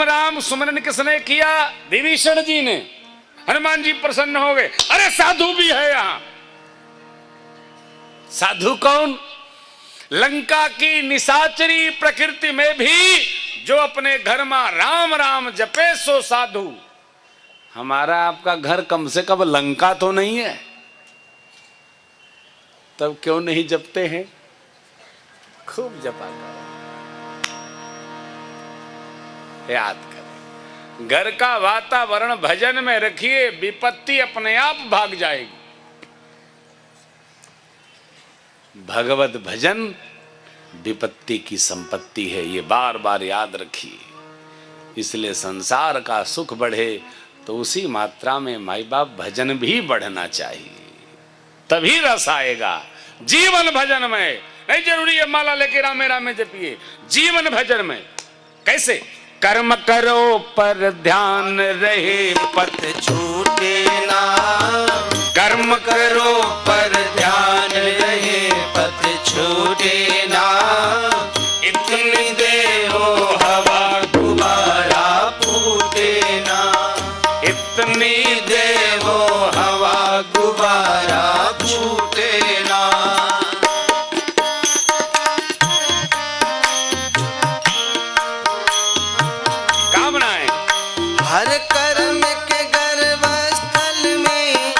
राम सुमरन किसने किया? विभीषण जी ने। हनुमान जी प्रसन्न हो गए। अरे साधु भी है यहां। साधु कौन? लंका की निशाचरी प्रकृति में भी जो अपने घर में राम राम जपे सो साधु। हमारा आपका घर कम से कम लंका तो नहीं है, तब क्यों नहीं जपते हैं? खूब जपा करो, याद करें। घर का वातावरण भजन में रखिए, विपत्ति अपने आप भाग जाएगी। भगवत भजन विपत्ति की संपत्ति है, ये बार बार याद रखिए। इसलिए संसार का सुख बढ़े तो उसी मात्रा में माई बाप भजन भी बढ़ना चाहिए, तभी रस आएगा जीवन भजन में। नहीं जरूरी है माला लेके रामे रामे जपिए, जीवन भजन में कैसे? कर्म करो पर ध्यान रहे पथ छूटे ना। कर्म करो पर ध्यान रहे पथ छूटे ना। इतनी दे हो हवा गुब्बारा फूटे ना। इतनी दे हो हवा गुब्बारा फूटे ना। कामनाएं हर कर्म के गर्भस्थल में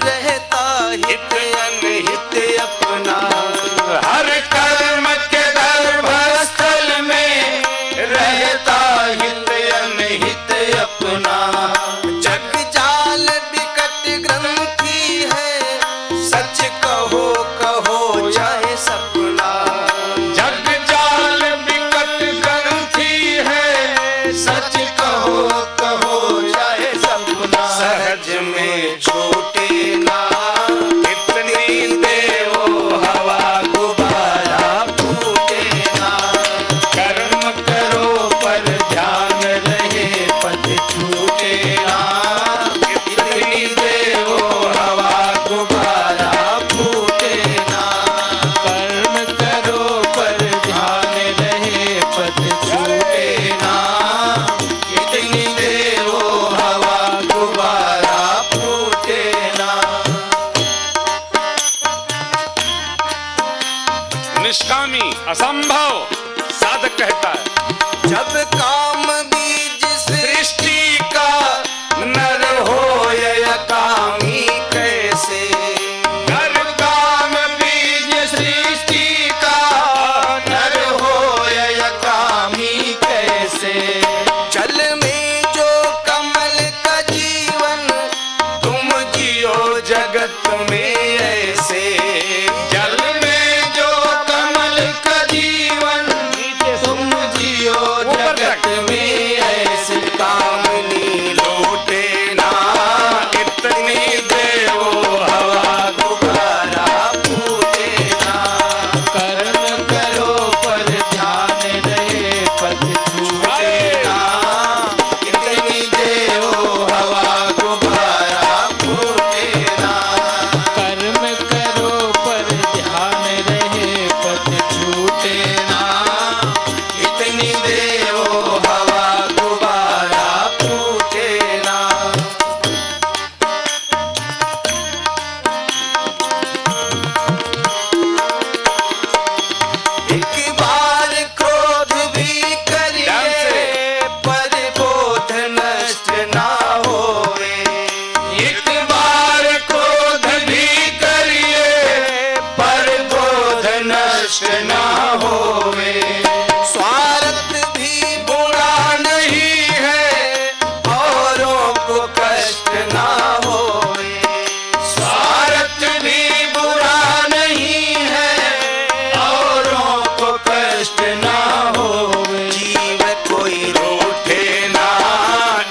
रहता हित अनहित अपना। हर कर्म के गर्भस्थल में रहता हित अनहित अपना। जग जाल बिकट ग्रंथि है, सच कहो कहो चाहे सपना। जग जाल बिकट ग्रंथि है, सच कहो कहो चाहे सपना। सहज में छूटे ना। इतनी देवो हवा गुब्बारा फूटे ना। कर्म करो पर ध्यान रहे पथ छूटे ना। इतनी देवो हवा गुब्बारा फूटे ना। कर्म करो पर ध्यान रहे पथ छूटे ना। इतनी देवो हवा गुब्बारा फूटे ना। निष्कामी असंभव साधक कहता है। जब काम बीज सृष्टि का नर हो या कामी कैसे। नर काम बीज सृष्टि का नर हो या कामी कैसे। जल में जो कमल का जीवन, तुम जियो जगत में ऐसे। जल में जो कमल का जीवन, तुम जियो जगत में ऐसे। कामनी लौटे ना। इतनी देवो हवा गुब्बारा फूटे ना। कर्म करो पर ध्यान रहे पथ छूटे ना। इतनी देवो हवा गुब्बारा फूटे ना। कर्म करो पर ध्यान रहे पथ छूटे ना। इतनी देवो हवा गुब्बारा फूटे ना। एक बार क्रोध भी करिए, पर बोध नष्ट ना होवे। एक बार क्रोध भी करिए, पर बोध नष्ट ना होवे। स्वार्थ भी बुरा नहीं है, औरों को कष्ट ना होवे। स्वार्थ भी बुरा नहीं है, औरों को कष्ट ना होवे। जीव कोई रूठे ना।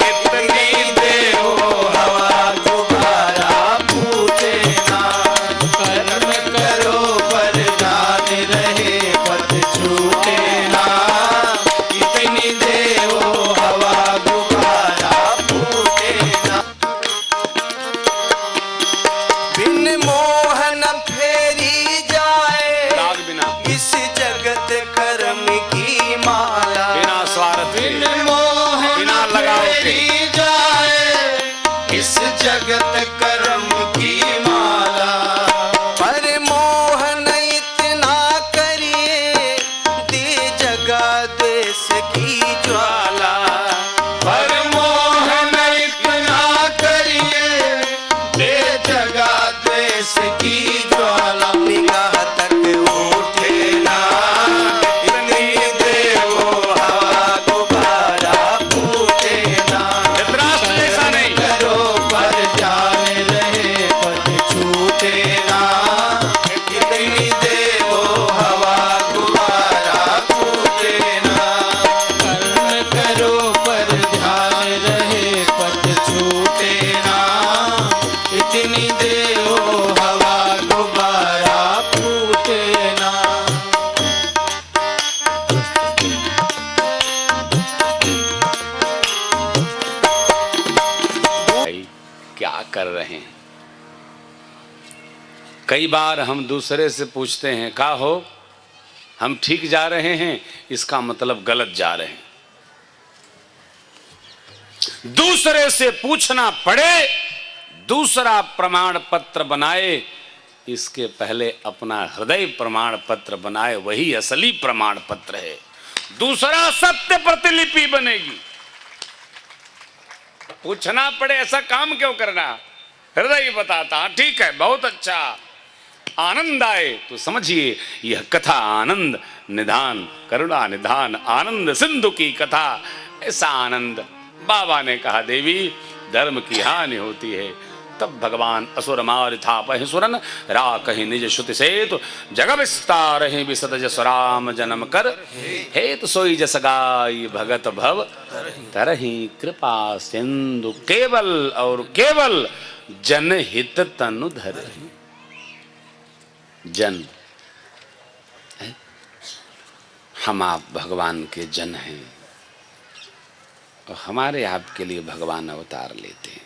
इतनी देवो हवा गुब्बारा फूटे ना। कर्म करो पर ध्यान रहे पथ छूटे ना। इतनी देवो हवा गुब्बारा फूटे ना। बिन मोहन फेरी जाए राग बिना, इस जगत कर्म की माला। बिना स्वार्थ के, बिन मोहन भगत कर्म की माला। पर मोहन इतना करिए दे जगा द्वेष की ज्वाला। पर मोहन इतना करिए दे जगा द्वेष की ज्वाला। निगाह तक उठे ना इतनी देवो हवा गुब्बारा फूटे ना। धृतराष्ट्र जैसा नहीं। करो पर जान रहे पद छूटे ना। इतनी देवो हवा गुब्बारा फूटे ना। कर्म करो पर ध्यान रहे पद छूटे ना। इतनी देवो हवा गुब्बारा फूटे ना। भाई क्या कर रहे हैं? कई बार हम दूसरे से पूछते हैं का हो हम ठीक जा रहे हैं, इसका मतलब गलत जा रहे हैं। दूसरे से पूछना पड़े, दूसरा प्रमाण पत्र बनाए, इसके पहले अपना हृदय प्रमाण पत्र बनाए, वही असली प्रमाण पत्र है। दूसरा सत्य प्रतिलिपि बनेगी। पूछना पड़े ऐसा काम क्यों करना? हृदय बताता ठीक है, बहुत अच्छा, आनंद आए तो समझिए यह कथा आनंद निधान, करुणा निधान, आनंद सिंधु की कथा। ऐसा आनंद बाबा ने कहा देवी धर्म की हानि होती है, तब भगवान असुर मार था पह सुरन राकहि निज श्रुति सेतु जग विस्तार है विसत जस राम जन्म कर हेत सोई जस गाय भगत भव तरहि कृपा सिंधु केवल और केवल जनहित तनु धर। जन है? हम आप भगवान के जन हैं और हमारे आपके लिए भगवान अवतार लेते हैं।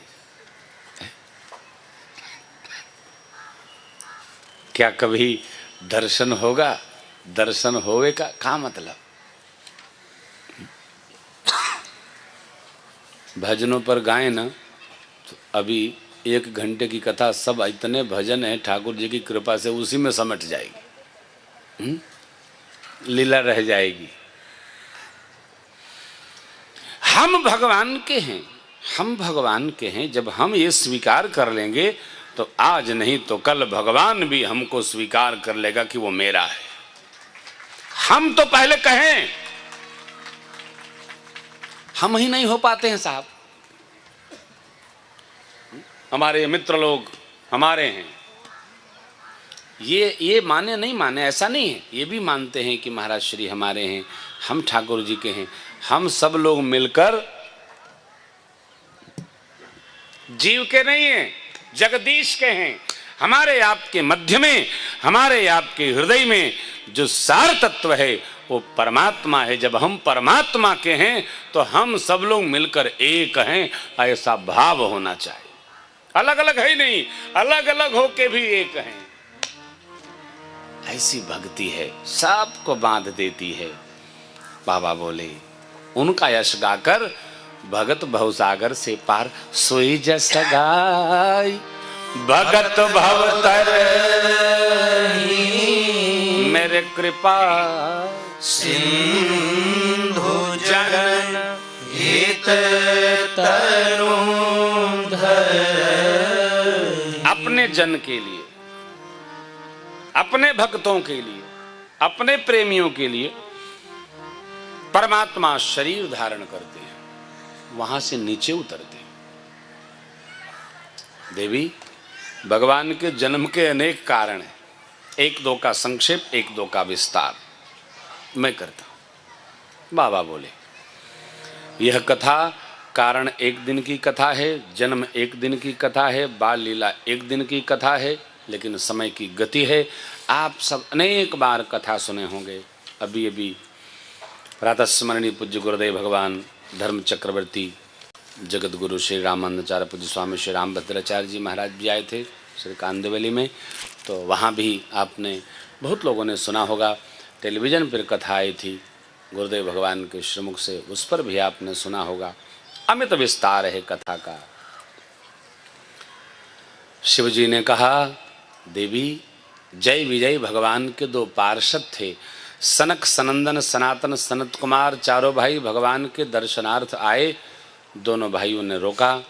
क्या कभी दर्शन होगा? दर्शन होवे का क्या मतलब? भजनों पर गाए ना तो अभी 1 घंटे की कथा सब इतने भजन है ठाकुर जी की कृपा से उसी में समट जाएगी, लीला रह जाएगी। हम भगवान के हैं, हम भगवान के हैं। जब हम ये स्वीकार कर लेंगे तो आज नहीं तो कल भगवान भी हमको स्वीकार कर लेगा कि वो मेरा है। हम तो पहले कहें, हम ही नहीं हो पाते हैं साहब। हमारे मित्र लोग हमारे हैं, ये माने नहीं माने ऐसा नहीं है, ये भी मानते हैं कि महाराज श्री हमारे हैं, हम ठाकुर जी के हैं। हम सब लोग मिलकर जीव के नहीं हैं, जगदीश के हैं। हमारे आपके मध्य में, हमारे आपके हृदय में जो सार तत्व है वो परमात्मा है। जब हम परमात्मा के हैं तो हम सब लोग मिलकर एक हैं, ऐसा भाव होना चाहिए। अलग अलग है नहीं, अलग अलग होके भी एक हैं। ऐसी भक्ति है, सबको बांध देती है। बाबा बोले उनका यश गाकर भगत भवसागर से पार सोई जस गाय भगत भवतर मेरे कृपा सिंधु जन हित तनु धर। अपने जन के लिए, अपने भक्तों के लिए, अपने प्रेमियों के लिए परमात्मा शरीर धारण करते हैं, वहां से नीचे उतरते हैं। देवी भगवान के जन्म के अनेक कारण हैं, 1-2 का संक्षेप, 1-2 का विस्तार मैं करता हूं। बाबा बोले यह कथा कारण 1 दिन की कथा है, जन्म 1 दिन की कथा है, बाल लीला 1 दिन की कथा है, लेकिन समय की गति है। आप सब अनेक बार कथा सुने होंगे। अभी अभी प्रातः स्मरणीय पूज्य गुरुदेव भगवान धर्म चक्रवर्ती जगत गुरु श्री रामानंदाचार्य पूज्य स्वामी श्री रामभद्राचार्य जी महाराज भी आए थे श्री कांदिवली में, तो वहाँ भी आपने बहुत लोगों ने सुना होगा। टेलीविज़न पर कथा आई थी गुरुदेव भगवान के श्रीमुख से, उस पर भी आपने सुना होगा। अमित विस्तार है कथा का। शिव जी ने कहा, देवी, जय विजय भगवान के दो पार्षद थे, सनक सनंदन सनातन सनत कुमार, चारों भाई भगवान के दर्शनार्थ आए। दोनों भाइयों ने रोका,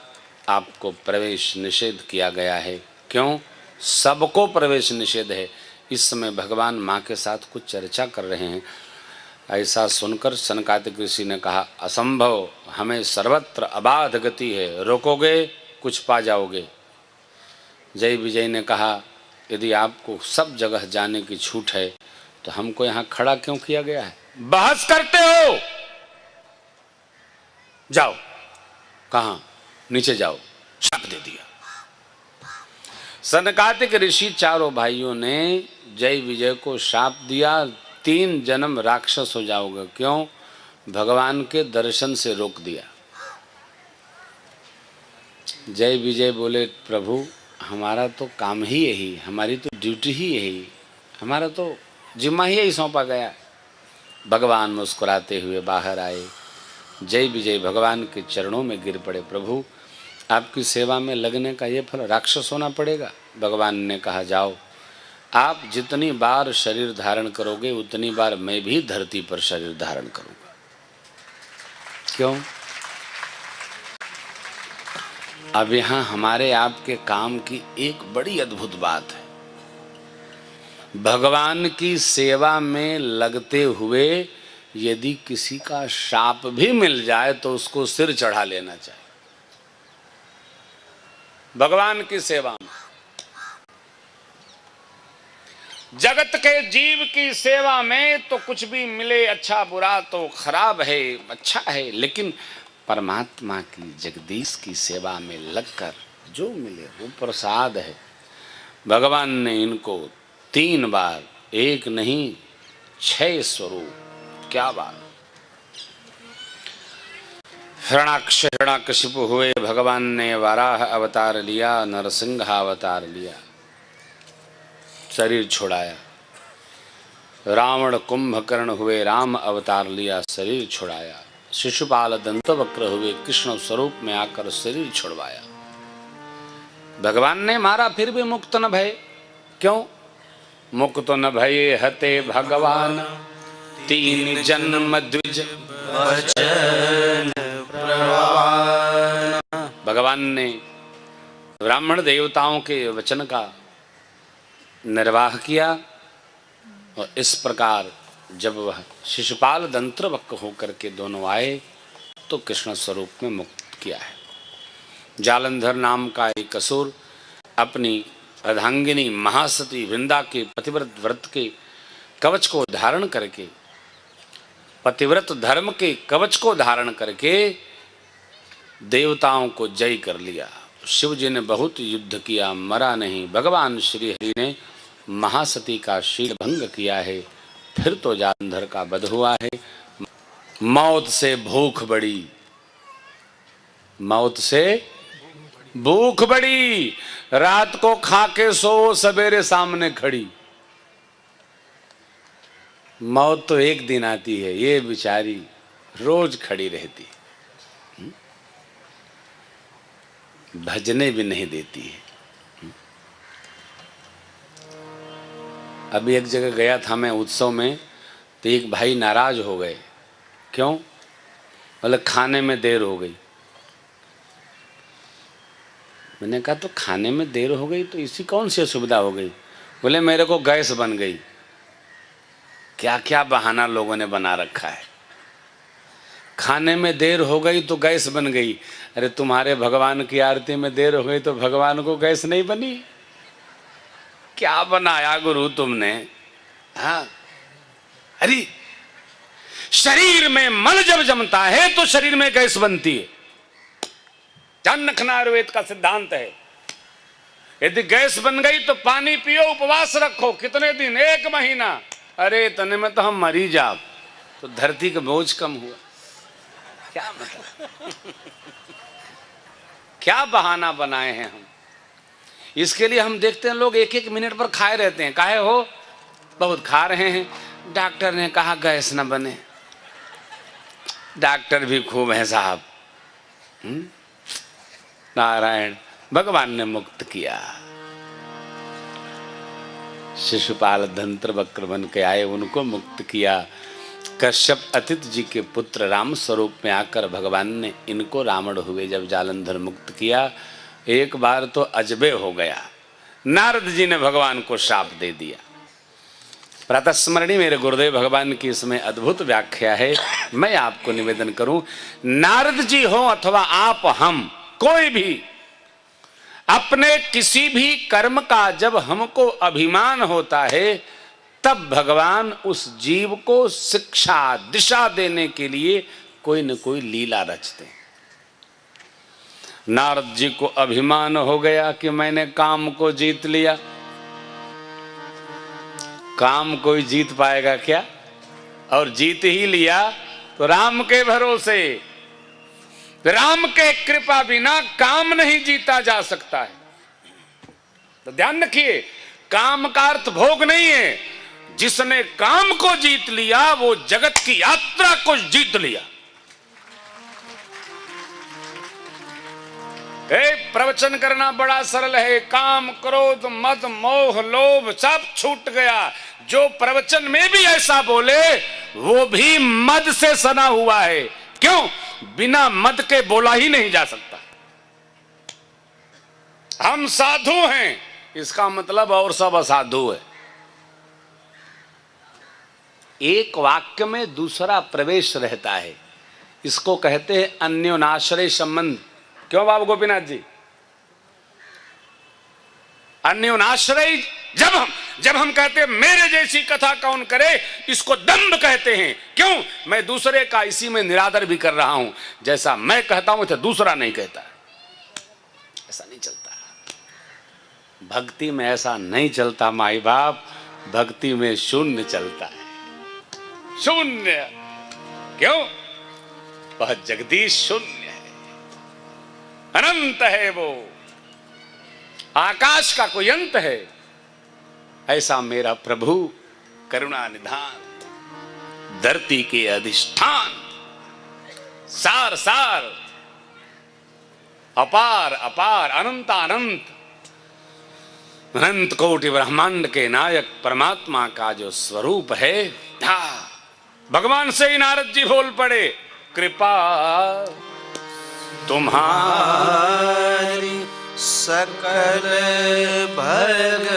आपको प्रवेश निषेध किया गया है। क्यों? सबको प्रवेश निषेध है। इस समय भगवान माँ के साथ कुछ चर्चा कर रहे हैं। ऐसा सुनकर सनकादिक ऋषि ने कहा, असंभव, हमें सर्वत्र अबाध गति है, रोकोगे कुछ पा जाओगे। जय विजय ने कहा, यदि आपको सब जगह जाने की छूट है तो हमको यहाँ खड़ा क्यों किया गया है? बहस करते हो? जाओ। कहाँ? नीचे जाओ। शाप दे दिया। सनकादिक ऋषि चारों भाइयों ने जय विजय को शाप दिया, 3 जन्म राक्षस हो जाओगे। क्यों? भगवान के दर्शन से रोक दिया। जय विजय बोले, प्रभु हमारा तो काम ही यही, हमारी तो ड्यूटी ही यही, हमारा तो जिम्मा ही यही सौंपा गया। भगवान मुस्कुराते हुए बाहर आए। जय विजय भगवान के चरणों में गिर पड़े, प्रभु आपकी सेवा में लगने का ये फल राक्षस होना पड़ेगा। भगवान ने कहा, जाओ, आप जितनी बार शरीर धारण करोगे उतनी बार मैं भी धरती पर शरीर धारण करूंगा। क्यों? अब यहाँ हमारे आपके काम की एक बड़ी अद्भुत बात है। भगवान की सेवा में लगते हुए यदि किसी का शाप भी मिल जाए तो उसको सिर चढ़ा लेना चाहिए। भगवान की सेवा में, जगत के जीव की सेवा में तो कुछ भी मिले, अच्छा बुरा तो खराब है, अच्छा है, लेकिन परमात्मा की जगदीश की सेवा में लगकर जो मिले वो प्रसाद है। भगवान ने इनको 3 बार, एक नहीं 6 स्वरूप, क्या बात। हिरण्याकशिपु हुए, भगवान ने वाराह अवतार लिया, नरसिंह अवतार लिया, शरीर छुड़ाया। रावण कुंभकर्ण हुए, राम अवतार लिया, शरीर छुड़ाया। शिशुपाल दंतवक्र हुए, कृष्ण स्वरूप में आकर शरीर छुड़वाया। भगवान ने मारा फिर भी मुक्त न भय। क्यों? मुक्त न भये हते भगवान, 3 जन्म द्विज वचन प्रवान। भगवान ने ब्राह्मण देवताओं के वचन का निर्वाह किया और इस प्रकार जब वह शिशुपाल दंत्रवक्र होकर के दोनों आए तो कृष्ण स्वरूप में मुक्त किया है। जालंधर नाम का एक असुर अपनी अर्धांगिनी महासती वृंदा के पतिव्रत व्रत के कवच को धारण करके, पतिव्रत धर्म के कवच को धारण करके देवताओं को जय कर लिया। शिव जी ने बहुत युद्ध किया, मरा नहीं। भगवान श्री हरि ने महासती का शील भंग किया है। फिर तो जालंधर का वध हुआ है। मौत से भूख बड़ी, मौत से भूख बड़ी, रात को खा के सो, सवेरे सामने खड़ी। मौत तो एक दिन आती है, ये बेचारी रोज खड़ी रहती, भजने भी नहीं देती है। अभी एक जगह गया था मैं उत्सव में, तो एक भाई नाराज हो गए। क्यों? बोले खाने में देर हो गई। मैंने कहा तो खाने में देर हो गई तो इसी कौन सी असुविधा हो गई? बोले मेरे को गैस बन गई। क्या क्या बहाना लोगों ने बना रखा है। खाने में देर हो गई तो गैस बन गई। अरे तुम्हारे भगवान की आरती में देर हो गई तो भगवान को गैस नहीं बनी? क्या बनाया गुरु तुमने? हाँ, अरे शरीर में मल जब जमता है तो शरीर में गैस बनती है। जान रखना, आयुर्वेद का सिद्धांत है। यदि गैस बन गई तो पानी पियो, उपवास रखो। कितने दिन? 1 महीना। अरे इतने में तो हम मर ही जाओ। तो धरती का बोझ कम हुआ। क्या मतलब? क्या बहाना बनाए हैं हम। इसके लिए हम देखते हैं लोग 1-1 मिनट पर खाए रहते हैं। काहे हो? बहुत खा रहे हैं, डॉक्टर ने कहा गैस न बने। डॉक्टर भी खूब है साहब। नारायण, भगवान ने मुक्त किया। शिशुपाल धंत्र वक्र बन के आए, उनको मुक्त किया। कश्यप अतिथि जी के पुत्र राम स्वरूप में आकर भगवान ने इनको रावण हुए जब जालंधर मुक्त किया, एक बार तो अजबे हो गया। नारद जी ने भगवान को शाप दे दिया। प्रातस्मरणी मेरे गुरुदेव भगवान की इसमें अद्भुत व्याख्या है, मैं आपको निवेदन करूं। नारद जी हो अथवा आप, हम कोई भी अपने किसी भी कर्म का जब हमको अभिमान होता है, तब भगवान उस जीव को शिक्षा दिशा देने के लिए कोई न कोई लीला रचते हैं। नारद जी को अभिमान हो गया कि मैंने काम को जीत लिया। काम कोई जीत पाएगा क्या? और जीत ही लिया तो राम के भरोसे, राम के कृपा बिना काम नहीं जीता जा सकता है। तो ध्यान रखिए, काम का अर्थ भोग नहीं है। जिसने काम को जीत लिया वो जगत की यात्रा को जीत लिया। प्रवचन करना बड़ा सरल है, काम क्रोध मद मोह लोभ सब छूट गया। जो प्रवचन में भी ऐसा बोले वो भी मद से सना हुआ है। क्यों? बिना मद के बोला ही नहीं जा सकता। हम साधु हैं इसका मतलब और सब असाधु है। एक वाक्य में दूसरा प्रवेश रहता है, इसको कहते हैं अन्योनाश्रय संबंध। क्यों बाबू गोपीनाथ जी? अन्योनाश्रय जब हम कहते हैं मेरे जैसी कथा कौन करे, इसको दंभ कहते हैं। क्यों? मैं दूसरे का इसी में निरादर भी कर रहा हूं। जैसा मैं कहता हूं तो दूसरा नहीं कहता। ऐसा नहीं चलता। भक्ति में ऐसा नहीं चलता माई बाप, भक्ति में शून्य चलता है। शून्य। क्यों? वह जगदीश शून्य है, अनंत है। वो आकाश का कोई अंत है। ऐसा मेरा प्रभु करुणा निधान, धरती के अधिष्ठान, सार सार, अपार अपार, अनंत अनंत, अनंत कोटि ब्रह्मांड के नायक परमात्मा का जो स्वरूप है, भगवान से ही नारद जी बोल पड़े, कृपा तुम्हारी सकल भगवान।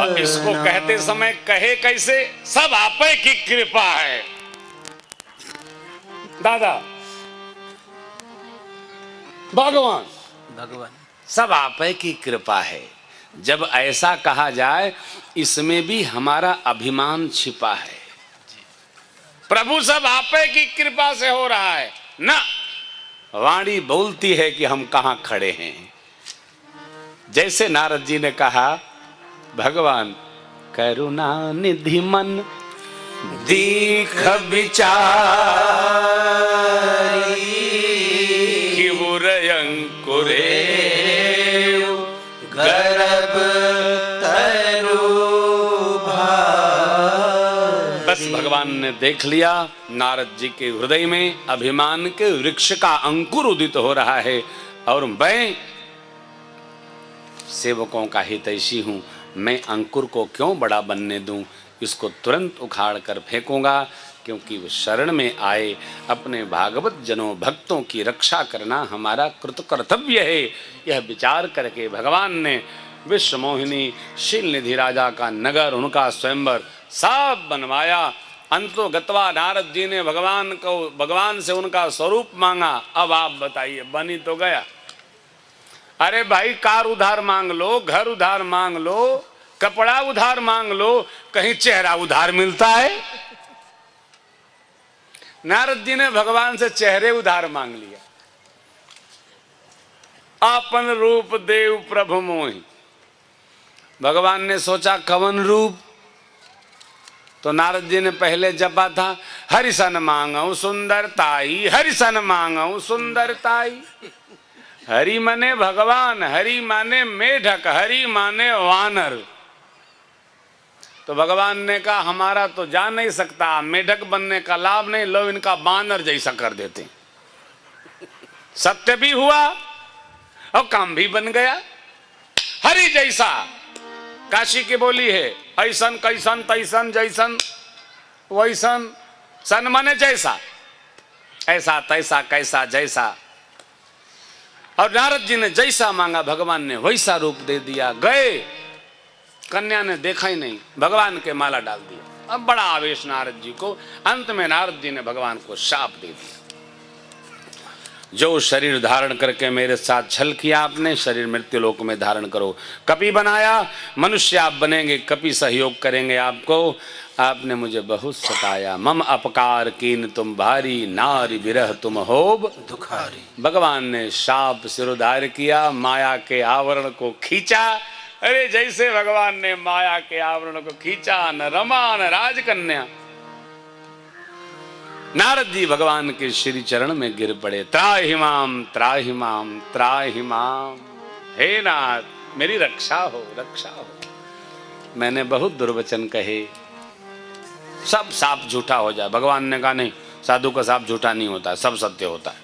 अब इसको कहते समय कहे कैसे? सब आपे की कृपा है दादा, भगवान सब आपे की कृपा है। जब ऐसा कहा जाए, इसमें भी हमारा अभिमान छिपा है। प्रभु सब आपे की कृपा से हो रहा है ना। वाणी बोलती है कि हम कहां खड़े हैं। जैसे नारद जी ने कहा, भगवान करुणा निधि मन दीख विचारी, किवुर अंकुरे गर्भ तरु भारी। बस भगवान ने देख लिया, नारद जी के हृदय में अभिमान के वृक्ष का अंकुर उदित हो रहा है। और मैं सेवकों का हितैषी हूं, मैं अंकुर को क्यों बड़ा बनने दूं? इसको तुरंत उखाड़ कर फेंकूंगा, क्योंकि वो शरण में आए। अपने भागवत जनों भक्तों की रक्षा करना हमारा कृत कर्तव्य है। यह विचार करके भगवान ने विश्व मोहिनी शील निधि राजा का नगर, उनका स्वयंवर सब बनवाया। अंतो गत्वा नारद जी ने भगवान से उनका स्वरूप मांगा। अब आप बताइए, बनी तो गया। अरे भाई, कार उधार मांग लो, घर उधार मांग लो, कपड़ा उधार मांग लो, कहीं चेहरा उधार मिलता है? नारद जी ने भगवान से चेहरे उधार मांग लिया। आपन रूप देव प्रभु मोहि। भगवान ने सोचा कवन रूप? तो नारद जी ने पहले जपा था, हरिसन मांगऊ सुंदरताई, हरिसन मांगऊ सुंदरताई। हरि माने भगवान, हरि माने मेढक, हरि माने वानर। तो भगवान ने कहा, हमारा तो जा नहीं सकता, मेढक बनने का लाभ नहीं, लो इनका बानर जैसा कर देते। सत्य भी हुआ और काम भी बन गया। हरि जैसा काशी की बोली है, ऐसन कैसन तैसन जैसन वैसन, सन माने जैसा, ऐसा तैसा कैसा जैसा। और नारद जी ने जैसा मांगा भगवान ने वैसा रूप दे दिया। गए, कन्या ने देखा ही नहीं, भगवान के माला डाल दिया। अब बड़ा आवेश नारद जी को, अंत में नारद जी ने भगवान को शाप दे दिया, जो शरीर धारण करके मेरे साथ छल किया आपने, शरीर मृत्युलोक में धारण करो। कपि बनाया, मनुष्य आप बनेंगे, कपि सहयोग करेंगे आपको। आपने मुझे बहुत सताया, मम अपकार कीन तुम भारी, नारी विरह तुम होब दुखारी। भगवान ने शाप सिरोधार्य किया, माया के आवरण को खींचा। अरे जैसे भगवान ने माया के आवरण को खींचा, न रमा न राजकन्या। नारद जी भगवान के श्री चरण में गिर पड़े, त्राहि माम त्राहि माम त्राहि माम, हे नाथ मेरी रक्षा हो, रक्षा हो। मैंने बहुत दुर्वचन कहे, सब साफ झूठा हो जाए। भगवान ने कहा नहीं, साधु का साफ झूठा नहीं होता, सब सत्य होता है।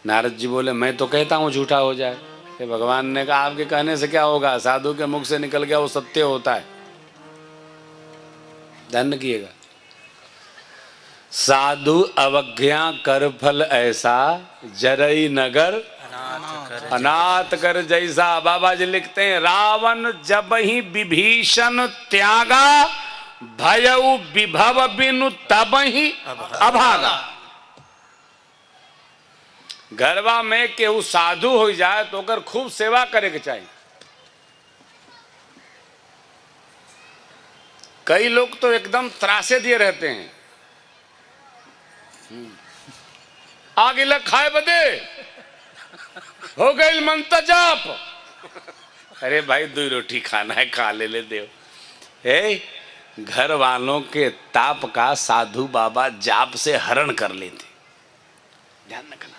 नारद जी बोले मैं तो कहता हूं झूठा हो जाए। कि भगवान ने कहा आपके कहने से क्या होगा, साधु के मुख से निकल गया वो सत्य होता है। ध्यान रखिएगा, साधु अवज्ञा कर फल ऐसा, जरई नगर अनाथ कर जैसा। बाबा जी लिखते हैं, रावण जब ही विभीषण त्यागा, भयउ विभव बिनु तब ही अभागा। घरवा में केहू साधु हो जाए तो ओकर खूब सेवा करे के चाहिए। कई लोग तो एकदम त्रासे दिए रहते हैं, आगे लग खाए बदे हो गई मंत्र जाप। अरे भाई 2 रोटी खाना है, खा ले देव। घर वालों के ताप का साधु बाबा जाप से हरण कर लेते। ध्यान रखना,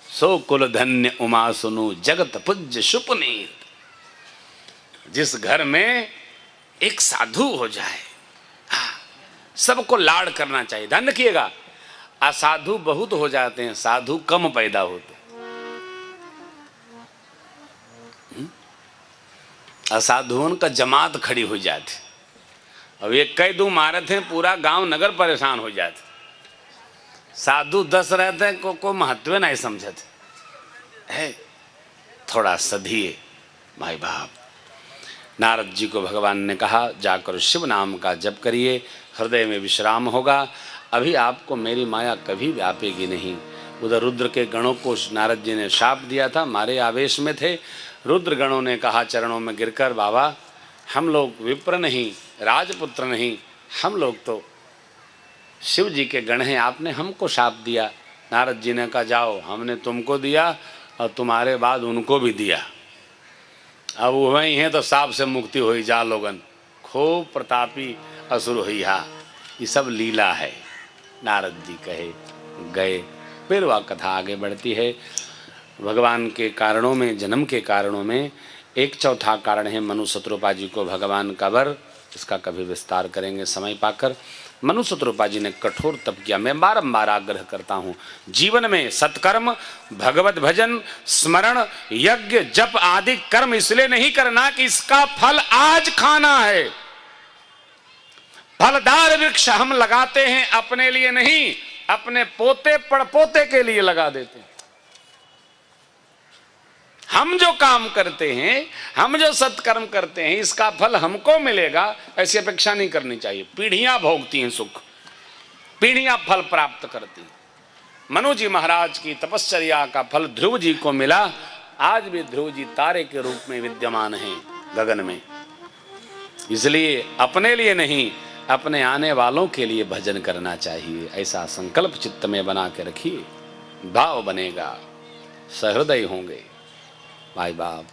सो कुल धन्य उमा सुनु, जगत पूज्य सुपुनीत। जिस घर में एक साधु हो जाए, सबको लाड़ करना चाहिए। ध्यान रखिएगा, असाधु बहुत हो जाते हैं, साधु कम पैदा होते। असाधुओं का जमात खड़ी हो जाती। अब एक कई दो मारत हैं, पूरा गांव नगर परेशान हो जाते। साधु 10 रहते हैं, को महत्व नहीं समझते है। थोड़ा सधिए भाई बाप। नारद जी को भगवान ने कहा जाकर शिव नाम का जप करिए, हृदय में विश्राम होगा। अभी आपको मेरी माया कभी व्यापेगी नहीं। उधर रुद्र के गणों को नारद जी ने शाप दिया था, मारे आवेश में थे। रुद्र गणों ने कहा चरणों में गिरकर, बाबा हम लोग विप्र नहीं, राजपुत्र नहीं, हम लोग तो शिव जी के गण हैं, आपने हमको शाप दिया। नारद जी ने कहा जाओ, हमने तुमको दिया और तुम्हारे बाद उनको भी दिया। अब वही हैं तो साप से मुक्ति हुई जा लोगन। खूब प्रतापी असुर हुई हा। ये सब लीला है। नारद जी कहे गए, फिर वह कथा आगे बढ़ती है। भगवान के कारणों में, जन्म के कारणों में 1/4 कारण है मनु शत्रुपा जी को भगवान का वर। इसका कभी विस्तार करेंगे समय पाकर। मनु शत्रुपा जी ने कठोर तप किया। मैं बारंबार आग्रह करता हूँ, जीवन में सत्कर्म, भगवत भजन, स्मरण, यज्ञ, जप आदि कर्म इसलिए नहीं करना कि इसका फल आज खाना है। फलदार वृक्ष हम लगाते हैं अपने लिए नहीं, अपने पोते पड़पोते के लिए लगा देते हैं। हम जो काम करते हैं, हम जो सत्कर्म करते हैं, इसका फल हमको मिलेगा ऐसी अपेक्षा नहीं करनी चाहिए। पीढ़ियां भोगती हैं सुख, पीढ़ियां फल प्राप्त करती हैं। मनु जी महाराज की तपश्चर्या का फल ध्रुव जी को मिला। आज भी ध्रुव जी तारे के रूप में विद्यमान हैं गगन में। इसलिए अपने लिए नहीं, अपने आने वालों के लिए भजन करना चाहिए। ऐसा संकल्प चित्त में बना के रखिए, भाव बनेगा, सहृदय होंगे। भाई बाप,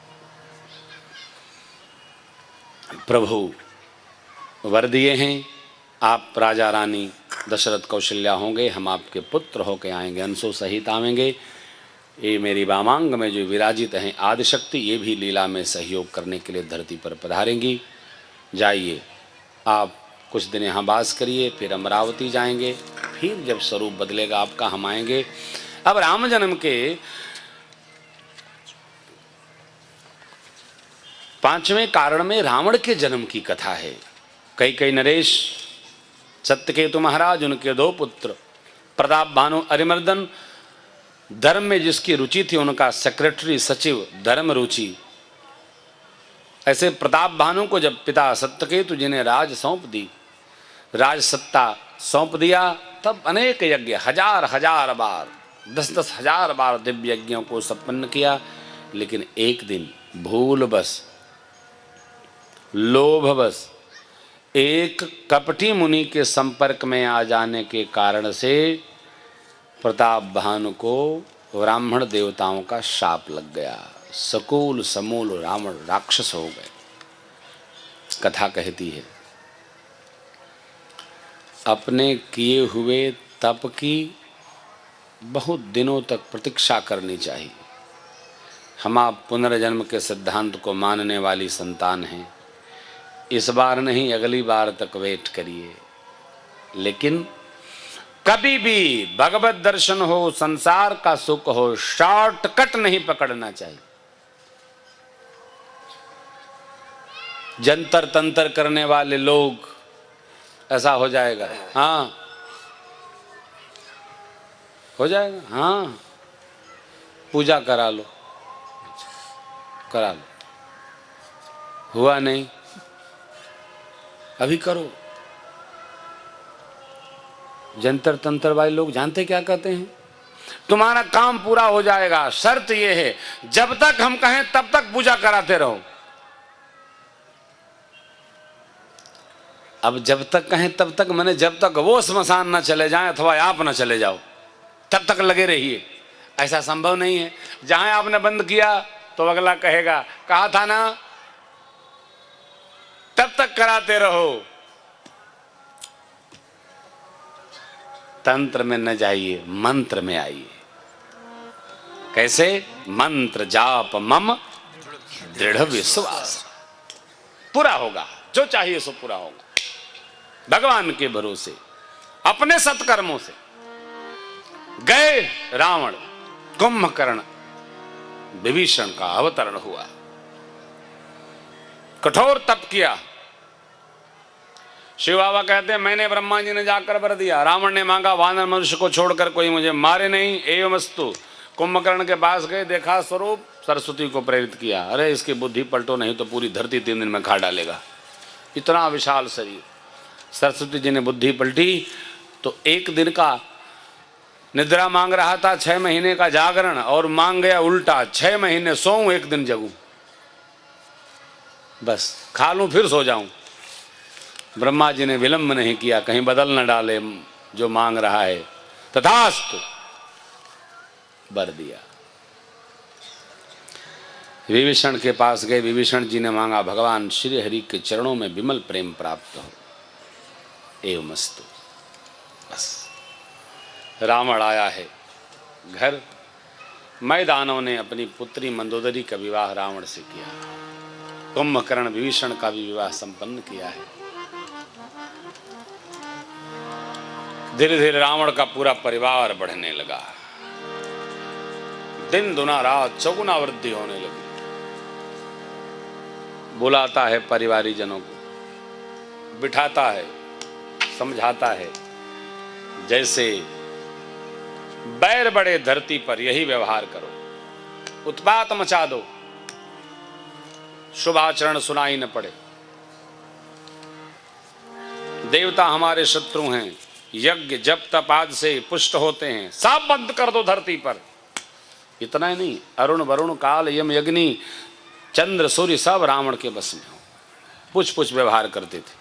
प्रभु वर दिए हैं, आप राजा रानी दशरथ कौशल्या होंगे, हम आपके पुत्र होके आएंगे, अंशों सहित आवेंगे। ये मेरी वामांग में जो विराजित हैं आदिशक्ति, ये भी लीला में सहयोग करने के लिए धरती पर पधारेंगी। जाइए आप कुछ दिन यहाँ वास करिए, फिर अमरावती जाएंगे, फिर जब स्वरूप बदलेगा आपका हम आएंगे। अब राम जन्म के 5वें कारण में रावण के जन्म की कथा है। कई नरेश, सत्यकेतु महाराज, उनके 2 पुत्र, प्रताप भानु, अरिमर्दन, धर्म में जिसकी रुचि थी उनका सेक्रेटरी सचिव धर्म रुचि। ऐसे प्रताप भानु को जब पिता सत्यकेतु जी ने राज सौंप दी, राज सत्ता सौंप दिया, तब अनेक यज्ञ, हजार बार, 10 हजार बार दिव्य यज्ञों को संपन्न किया। लेकिन एक दिन भूलवश, लोभवश, एक कपटी मुनि के संपर्क में आ जाने के कारण से प्रताप भानु को ब्राह्मण देवताओं का शाप लग गया। सकूल समूल रावण राक्षस हो गए। कथा कहती है, अपने किए हुए तप की बहुत दिनों तक प्रतीक्षा करनी चाहिए। हम आप पुनर्जन्म के सिद्धांत को मानने वाली संतान हैं। इस बार नहीं, अगली बार तक वेट करिए। लेकिन कभी भी भगवत दर्शन हो, संसार का सुख हो, शॉर्टकट नहीं पकड़ना चाहिए। जंतर तंतर करने वाले लोग, ऐसा हो जाएगा, हाँ हो जाएगा, हाँ पूजा करा लो, हुआ नहीं, अभी करो। जंतर तंत्र वाले लोग जानते क्या कहते हैं? तुम्हारा काम पूरा हो जाएगा, शर्त यह है जब तक हम कहें तब तक पूजा कराते रहो। अब जब तक कहें तब तक मैंने जब तक वो स्मशान न चले जाएं अथवा आप न चले जाओ तब तक लगे रहिए। ऐसा संभव नहीं है। जहां आपने बंद किया तो अगला कहेगा कहा था ना, तब तक कराते रहो। तंत्र में न जाइए, मंत्र में आइए। कैसे? मंत्र जाप मम दृढ़ विश्वास, पूरा होगा, जो चाहिए सो पूरा होगा। भगवान के भरोसे, अपने सत्कर्मों से। गए रावण, कुंभकर्ण, विभीषण का अवतरण हुआ, कठोर तप किया। शिव बाबा कहते हैं मैंने ब्रह्मा जी ने जाकर वर दिया, रावण ने मांगा वानर मनुष्य को छोड़कर कोई मुझे मारे नहीं, एवमस्तु। कुंभकर्ण के पास गए, देखा स्वरूप, सरस्वती को प्रेरित किया, अरे इसकी बुद्धि पलटो नहीं तो पूरी धरती 3 दिन में खा डालेगा। इतना विशाल शरीर। सरस्वती जी ने बुद्धि पलटी तो 1 दिन का निद्रा मांग रहा था, 6 महीने का जागरण, और मांग गया उल्टा, 6 महीने सोऊं 1 दिन जगूं, बस खा लूं फिर सो जाऊं। ब्रह्मा जी ने विलंब नहीं किया, कहीं बदल न डाले जो मांग रहा है, तथास्तु वर दिया। विभीषण के पास गए, विभीषण जी ने मांगा भगवान श्री हरि के चरणों में विमल प्रेम प्राप्त हो, एवमस्तु। बस रावण आया है घर, मैदानों ने अपनी पुत्री मंदोदरी का विवाह रावण से किया, कुंभकर्ण विभीषण का भी विवाह संपन्न किया है। धीरे धीरे रावण का पूरा परिवार बढ़ने लगा, दिन दुना रात चौगुना वृद्धि होने लगी। बुलाता है परिवारी जनों को, बिठाता है, समझाता है, जैसे बैर बड़े धरती पर यही व्यवहार करो, उत्पात मचा दो, शुभ आचरण सुनाई न पड़े। देवता हमारे शत्रु हैं, यज्ञ जप तप आदि से पुष्ट होते हैं, सब बंद कर दो धरती पर। इतना ही नहीं, अरुण वरुण काल यम अग्नि चंद्र सूर्य सब रावण के बस में हो, पुछ पुछ व्यवहार करते थे।